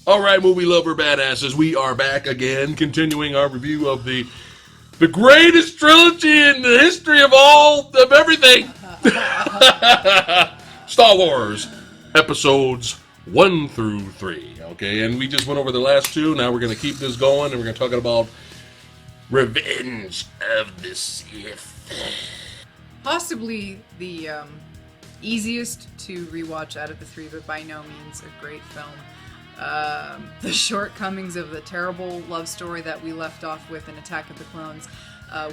Alright, movie lover badasses, we are back again, continuing our review of the greatest trilogy in the history of everything. Star Wars, episodes 1 through 3. Okay, and we just went over the last two. Now we're going to keep this going, and we're going to talk about Revenge of the Sith. Possibly the easiest to rewatch out of the three, but by no means a great film. The shortcomings of the terrible love story that we left off with in Attack of the Clones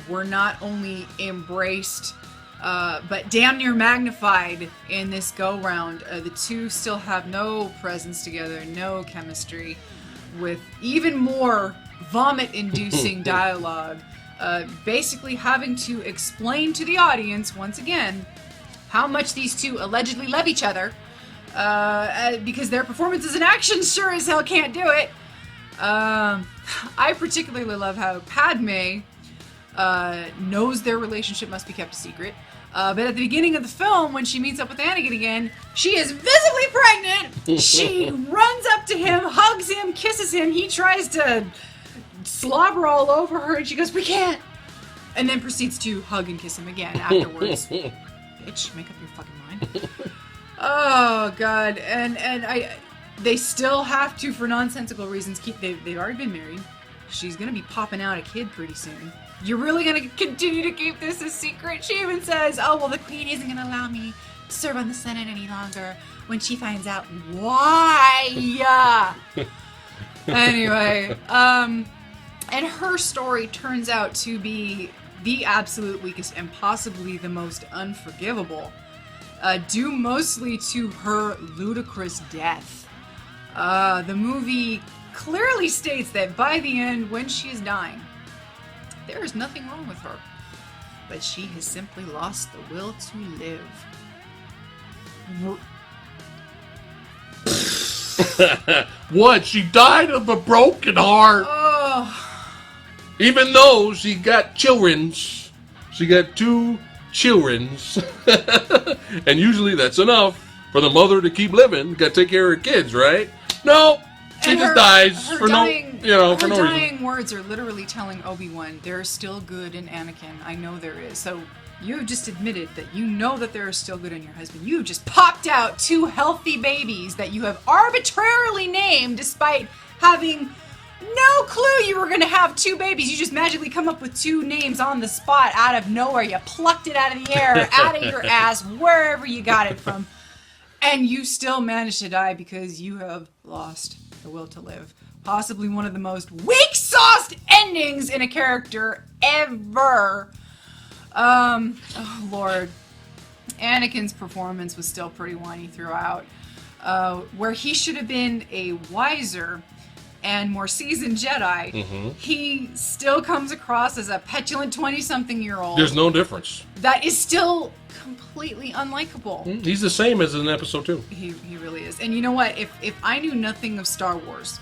were not only embraced, but damn near magnified in this go-round. The two still have no presence together, no chemistry, with even more vomit-inducing dialogue. Basically having to explain to the audience, once again, how much these two allegedly love each other, because their performances and actions sure as hell can't do it. I particularly love how Padme knows their relationship must be kept a secret. But at the beginning of the film, when she meets up with Anakin again, she is visibly pregnant. She runs up to him, hugs him, kisses him. He tries to slobber all over her, and she goes, "We can't." And then proceeds to hug and kiss him again afterwards. Bitch, make up your fucking mind. Oh god, and they still have to, for nonsensical reasons, they've already been married. She's gonna be popping out a kid pretty soon. You're really gonna continue to keep this a secret? She even says, "Oh well, the queen isn't gonna allow me to serve on the Senate any longer when she finds out." Why? Anyway, and her story turns out to be the absolute weakest and possibly the most unforgivable, due mostly to her ludicrous death. The movie clearly states that by the end, when she is dying, there is nothing wrong with her, but she has simply lost the will to live. What? She died of a broken heart. Oh. Even though she got children's. She got 2 children's. And usually that's enough for the mother to keep living. Got to take care of her kids, right? No. She just dies for no reason. Her dying words are literally telling Obi-Wan, "There is still good in Anakin. I know there is." So you've just admitted that you know that there is still good in your husband. You've just popped out 2 healthy babies that you have arbitrarily named despite having no clue you were going to have 2 babies. You just magically come up with 2 names on the spot out of nowhere. You plucked it out of the air, out of your ass, wherever you got it from. And you still managed to die because you have lost the will to live. Possibly one of the most weak-sauced endings in a character ever. Oh, Lord. Anakin's performance was still pretty whiny throughout. Where he should have been a wiser and more seasoned Jedi, he still comes across as a petulant 20-something-year-old. There's no difference. That is still completely unlikable. He's the same as in episode 2. He really is. And you know what? If I knew nothing of Star Wars,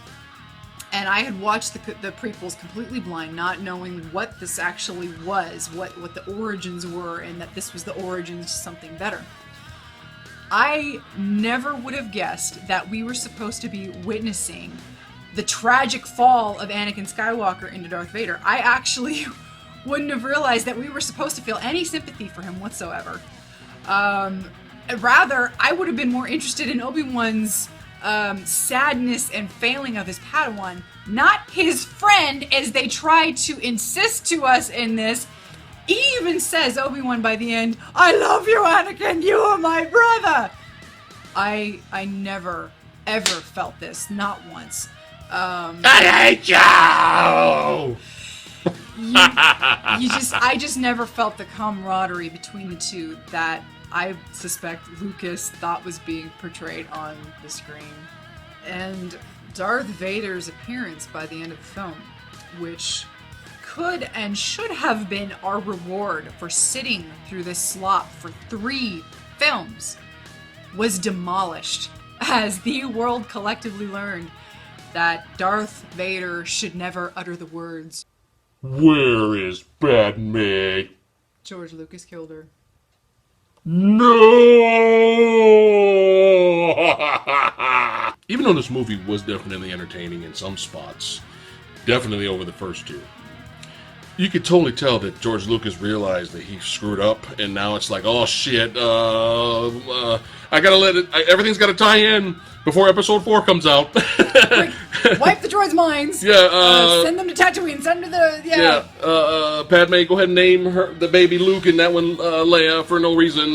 and I had watched the prequels completely blind, not knowing what this actually was, what the origins were, and that this was the origins to something better, I never would have guessed that we were supposed to be witnessing the tragic fall of Anakin Skywalker into Darth Vader. I actually wouldn't have realized that we were supposed to feel any sympathy for him whatsoever. Rather, I would have been more interested in Obi-Wan's sadness and failing of his Padawan, not his friend, as they try to insist to us in this. He even says, Obi-Wan, by the end, "I love you, Anakin, you are my brother." I never, ever felt this, not once. I hate you! I just never felt the camaraderie between the two that I suspect Lucas thought was being portrayed on the screen. And Darth Vader's appearance by the end of the film, which could and should have been our reward for sitting through this slop for 3 films, was demolished as the world collectively learned that Darth Vader should never utter the words, "Where is Padme?" George Lucas killed her. No! even though this movie was definitely entertaining in some spots, definitely over the first two, you could totally tell that George Lucas realized that he screwed up, and now it's like, oh shit, I gotta let it. Everything's got to tie in before Episode 4 comes out. Quick, wipe the droids' minds. Yeah. Send them to Tatooine. Send them to the Padme, go ahead and name the baby Luke and that one Leia for no reason.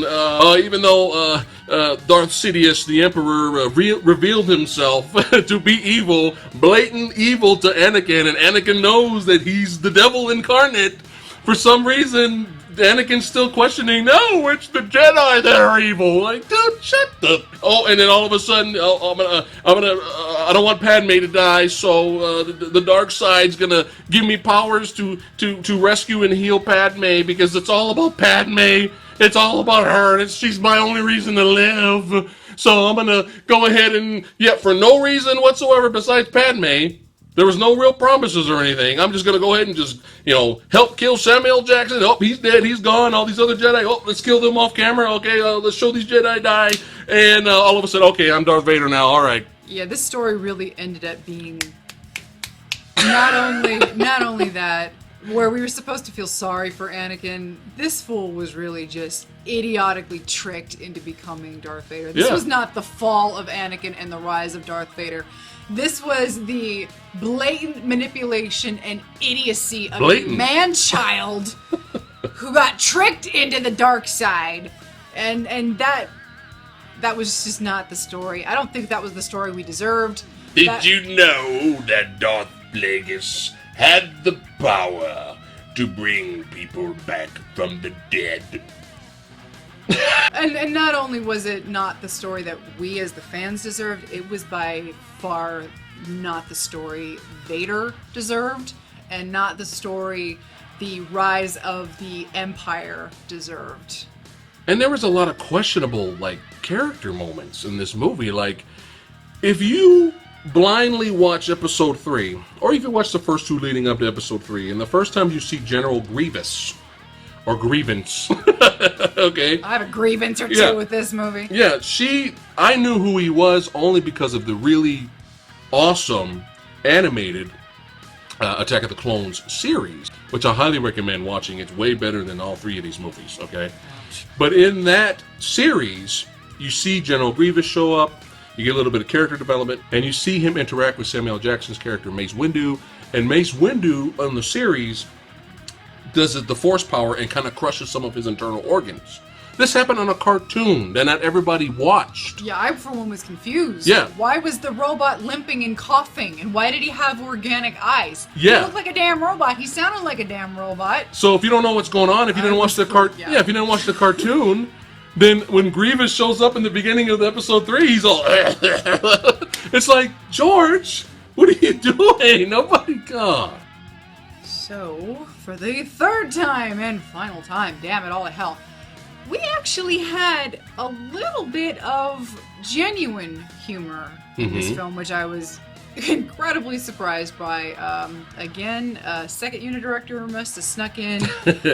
Even though Darth Sidious, the Emperor, revealed himself to be evil, blatant evil to Anakin, and Anakin knows that he's the devil incarnate. For some reason, Anakin's still questioning, no, it's the Jedi that are evil. Like, dude, shut the... Oh, and then all of a sudden, I don't want Padme to die, so the dark side's gonna give me powers to rescue and heal Padme, because it's all about Padme. It's all about her, and she's my only reason to live. So I'm gonna go ahead and, for no reason whatsoever besides Padme, there was no real promises or anything. I'm just going to go ahead and just, help kill Samuel Jackson. Oh, he's dead. He's gone. All these other Jedi. Oh, let's kill them off camera. Okay, let's show these Jedi die. And all of a sudden, okay, I'm Darth Vader now. All right. Yeah, this story really ended up being not only that, where we were supposed to feel sorry for Anakin, this fool was really just idiotically tricked into becoming Darth Vader. This was not the fall of Anakin and the rise of Darth Vader. This was the blatant manipulation and idiocy of a man-child who got tricked into the dark side. And that was just not the story. I don't think that was the story we deserved. Did you know that Darth Plagueis had the power to bring people back from the dead? And not only was it not the story that we as the fans deserved, it was by far not the story Vader deserved, and not the story the rise of the Empire deserved. And there was a lot of questionable, character moments in this movie. Like, if you blindly watch Episode 3, or if you watch the first two leading up to Episode 3, and the first time you see General Grievous, or Grievance, okay? I have a grievance or two with this movie. Yeah, I knew who he was only because of the really awesome animated Attack of the Clones series, which I highly recommend watching. It's way better than all three of these movies, okay? But in that series, you see General Grievous show up, you get a little bit of character development, and you see him interact with Samuel Jackson's character, Mace Windu. And Mace Windu, on the series, does the Force power and kind of crushes some of his internal organs. This happened on a cartoon that not everybody watched. Yeah, I for one was confused. Yeah. Why was the robot limping and coughing? And why did he have organic eyes? Yeah. He looked like a damn robot. He sounded like a damn robot. So if you don't know what's going on, if you didn't watch the if you didn't watch the cartoon, then when Grievous shows up in the beginning of the Episode 3, he's all it's like, George, what are you doing? Nobody God. So, for the third time and final time, damn it all to hell, we actually had a little bit of genuine humor in this film, which I was incredibly surprised by. Again, second unit director must have snuck in.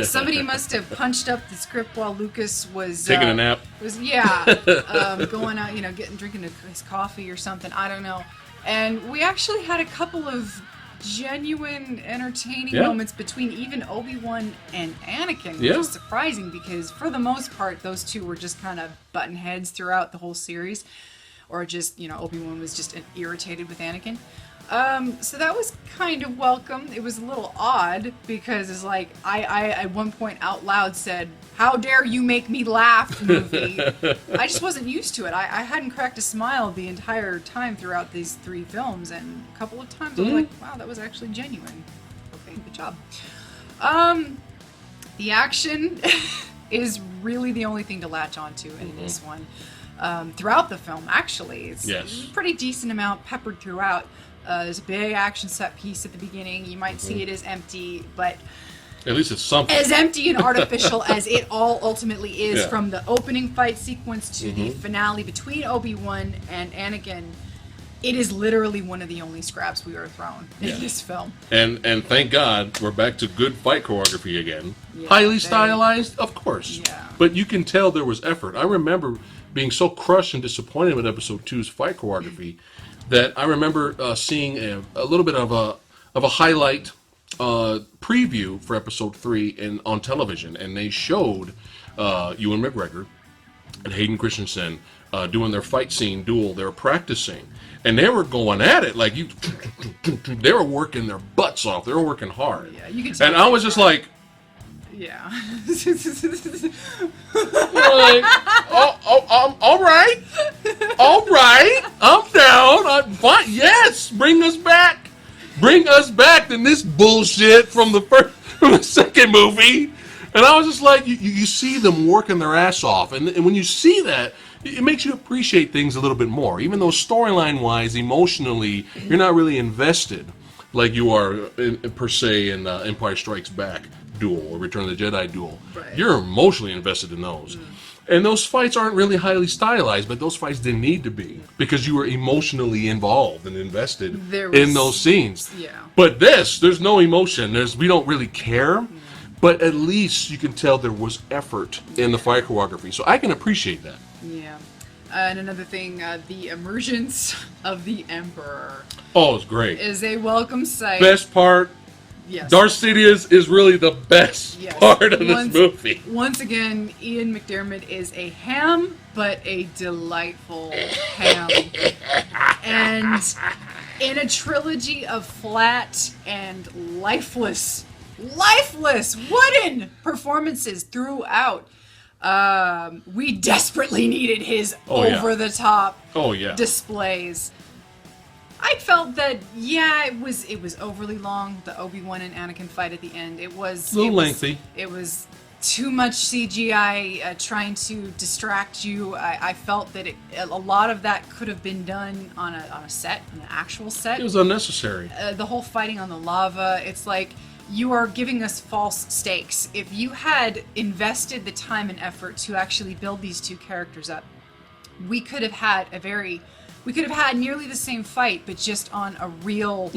Somebody must have punched up the script while Lucas was taking a nap. Going out, drinking his coffee or something. I don't know. And we actually had a couple of genuine entertaining moments between even Obi-Wan and Anakin, which is surprising because for the most part those two were just kind of button heads throughout the whole series, or just Obi-Wan was just irritated with Anakin. So that was kind of welcome. It was a little odd because it's like I at one point out loud said, "How dare you make me laugh," movie. I just wasn't used to it. I hadn't cracked a smile the entire time throughout these three films, and a couple of times I was like, wow, that was actually genuine. Okay, good job. The action is really the only thing to latch onto in this one. Throughout the film, actually. It's a pretty decent amount peppered throughout. There's a big action set piece at the beginning. You might see it as empty, but at least it's something. As empty and artificial as it all ultimately is, from the opening fight sequence to the finale between Obi-Wan and Anakin, it is literally one of the only scraps we were thrown in this film. And thank God we're back to good fight choreography again. Highly stylized, of course. But you can tell there was effort. I remember being so crushed and disappointed with Episode 2's fight choreography. that I remember seeing a little bit of a highlight preview for episode 3 on television, and they showed Ewan McGregor and Hayden Christensen doing their fight scene duel. They were practicing, and they were going at it like they were working their butts off. They were working hard. Yeah, you could tell. And I was just like, yeah. like, all right, I'm down. I'm fine. Yes, bring us back than this bullshit from the second movie. And I was just like, you see them working their ass off, and when you see that, it makes you appreciate things a little bit more. Even though storyline-wise, emotionally, you're not really invested like you are per se in Empire Strikes Back duel or Return of the Jedi duel. Right. You're emotionally invested in those. And those fights aren't really highly stylized, but those fights didn't need to be because you were emotionally involved and invested in those scenes. Yeah. But there's no emotion. We don't really care. But at least you can tell there was effort in the fight choreography. So I can appreciate that. Yeah. And another thing, the emergence of the Emperor. Oh, it's great. Is a welcome sight. Best part. Yes. Darth Sidious is really the best part of this movie. Once again, Ian McDiarmid is a ham, but a delightful ham. And in a trilogy of flat and lifeless wooden performances throughout, we desperately needed his over-the-top displays. I felt that it was overly long. The Obi-Wan and Anakin fight at the end, it was a little lengthy. It was too much CGI trying to distract you. I felt that a lot of that could have been done on a set, an actual set. It was unnecessary. The whole fighting on the lava, it's like you are giving us false stakes. If you had invested the time and effort to actually build these two characters up, we could have had nearly the same fight, but just on a real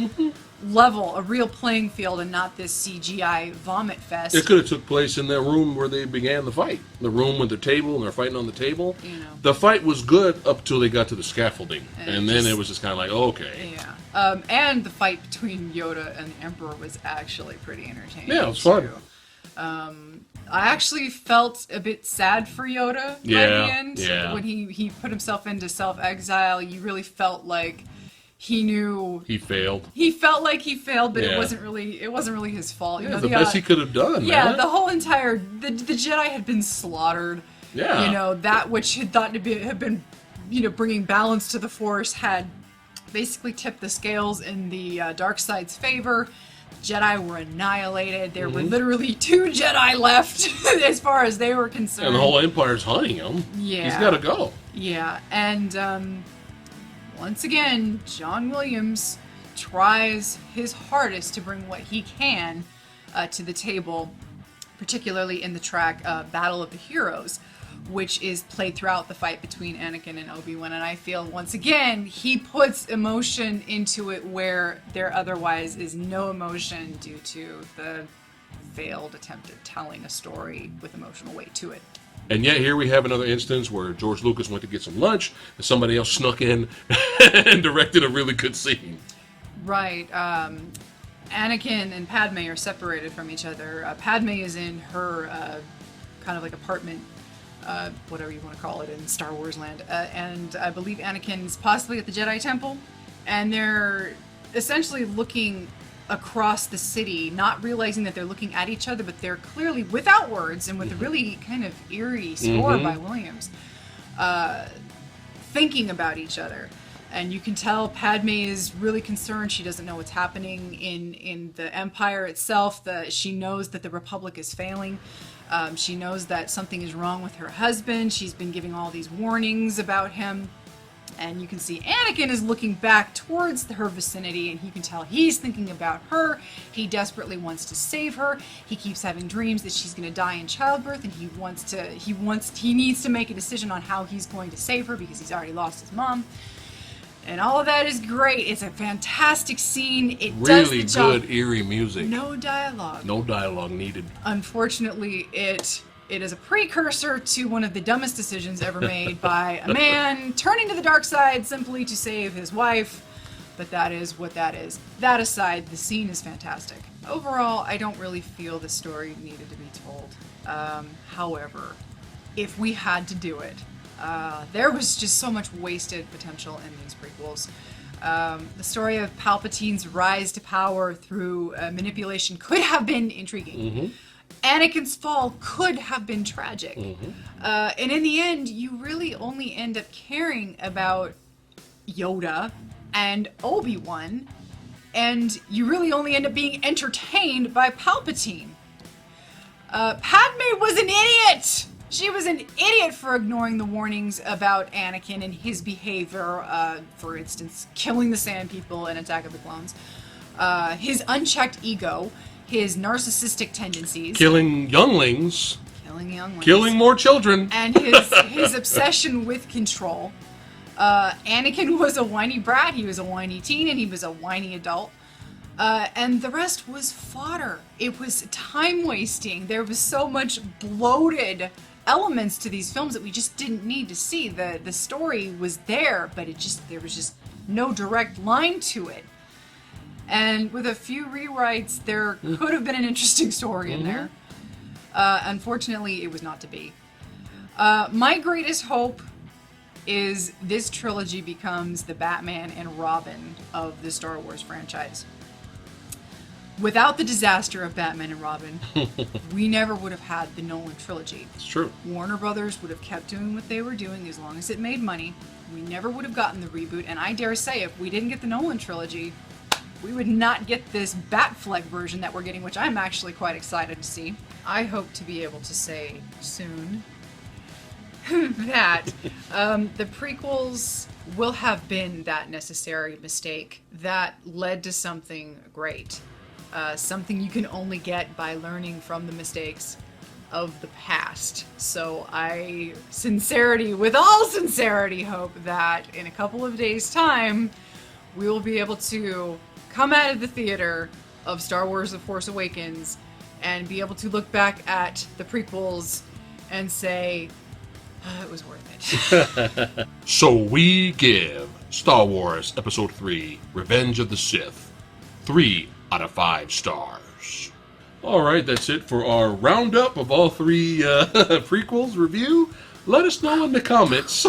level, a real playing field, and not this CGI vomit fest. It could have took place in that room where they began the fight. The room with the table, and they're fighting on the table. You know. The fight was good up till they got to the scaffolding. And then it was just kind of like, okay. Yeah. And the fight between Yoda and the Emperor was actually pretty entertaining. Yeah, it was fun. I actually felt a bit sad for Yoda by the end. Yeah. When he put himself into self-exile, you really felt like he knew he failed. He felt like he failed, but it wasn't really his fault. Yeah, the best he could have done. Yeah, man. the whole entire the Jedi had been slaughtered. Yeah. You know, that which had thought to have been, bringing balance to the Force had basically tipped the scales in the dark side's favor. Jedi were annihilated. There were literally 2 Jedi left as far as they were concerned. And the whole Empire's hunting him. Yeah. He's got to go. Yeah, and once again, John Williams tries his hardest to bring what he can to the table, particularly in the track Battle of the Heroes, which is played throughout the fight between Anakin and Obi-Wan, and I feel, once again, he puts emotion into it where there otherwise is no emotion due to the failed attempt at telling a story with emotional weight to it. And yet here we have another instance where George Lucas went to get some lunch, and somebody else snuck in and directed a really good scene. Right. Anakin and Padme are separated from each other. Padme is in her kind of like apartment, whatever you want to call it in Star Wars land, and I believe Anakin's possibly at the Jedi Temple, and they're essentially looking across the city, not realizing that they're looking at each other, but they're clearly, without words and with a really kind of eerie score by Williams, thinking about each other. And you can tell Padme is really concerned. She doesn't know what's happening in the Empire itself. She knows that the Republic is failing. She knows that something is wrong with her husband. She's been giving all these warnings about him. And you can see Anakin is looking back towards her vicinity, and you can tell he's thinking about her. He desperately wants to save her. He keeps having dreams that she's going to die in childbirth, and he needs to make a decision on how he's going to save her because he's already lost his mom. And all of that is great. It's a fantastic scene. It does the job. Really good, eerie music. No dialogue. No dialogue needed. Unfortunately, it It is a precursor to one of the dumbest decisions ever made by a man turning to the dark side simply to save his wife. But that is what that is. That aside, the scene is fantastic. Overall, I don't really feel the story needed to be told. However, if we had to do it, there was just so much wasted potential in these prequels. The story of Palpatine's rise to power through manipulation could have been intriguing. Anakin's fall could have been tragic. And in the end, you really only end up caring about Yoda and Obi-Wan, and you really only end up being entertained by Palpatine. Padme was an idiot! She was an idiot for ignoring the warnings about Anakin and his behavior, for instance, killing the Sand People in Attack of the Clones, his unchecked ego, his narcissistic tendencies, killing younglings, killing more children, and his obsession with control. Anakin was a whiny brat, he was a whiny teen, and he was a whiny adult. And the rest was fodder. It was time wasting. There was so much bloated elements to these films that we just didn't need to see. The story was there, but there was just no direct line to it. And with a few rewrites, there could have been an interesting story in there. Unfortunately, it was not to be. My greatest hope is this trilogy becomes the Batman and Robin of the Star Wars franchise. Without the disaster of Batman and Robin, we never would have had the Nolan trilogy. It's true. Warner Brothers would have kept doing what they were doing as long as it made money. We never would have gotten the reboot, and I dare say if we didn't get the Nolan trilogy, we would not get this Batfleck version that we're getting, which I'm actually quite excited to see. I hope to be able to say soon that the prequels will have been that necessary mistake that led to something great. Something you can only get by learning from the mistakes of the past. So I, with all sincerity, hope that in a couple of days' time, we will be able to come out of the theater of Star Wars The Force Awakens and be able to look back at the prequels and say, it was worth it. So we give Star Wars Episode 3, Revenge of the Sith, 3 out of 5 stars. Alright, that's it for our roundup of all 3 prequels review. Let us know in the comments.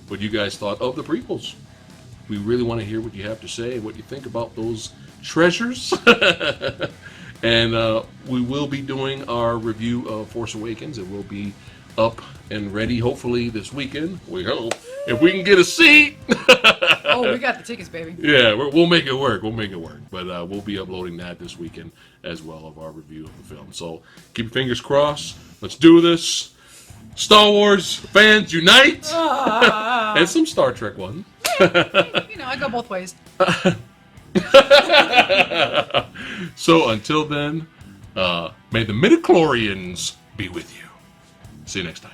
What you guys thought of the prequels. We really want to hear what you have to say, what you think about those treasures. And we will be doing our review of Force Awakens. It will be up and ready, hopefully, this weekend. We hope. If we can get a seat. Oh, we got the tickets, baby. Yeah, we'll make it work. But we'll be uploading that this weekend as well of our review of the film. So keep your fingers crossed. Let's do this. Star Wars fans unite. And some Star Trek ones. I go both ways. So until then, may the midichlorians be with you. See you next time.